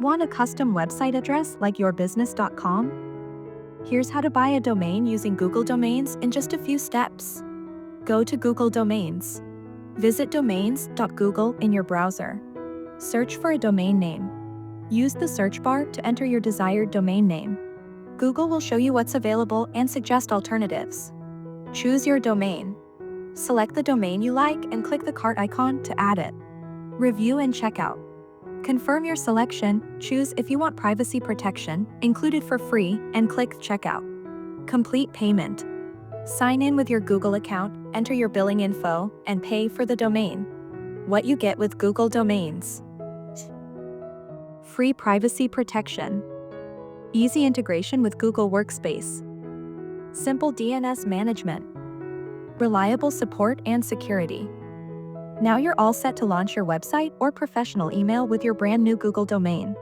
Want a custom website address like yourbusiness.com? Here's how to buy a domain using Google Domains in just a few steps. Go to Google Domains. Visit domains.google in your browser. Search for a domain name. Use the search bar to enter your desired domain name. Google will show you what's available and suggest alternatives. Choose your domain. Select the domain you like and click the cart icon to add it. Review and checkout. Confirm your selection, choose if you want privacy protection, included for free, and click Checkout. Complete payment. Sign in with your Google account, enter your billing info, and pay for the domain. What you get with Google Domains. Free privacy protection. Easy integration with Google Workspace. Simple DNS management. Reliable support and security. Now you're all set to launch your website or professional email with your brand new Google domain.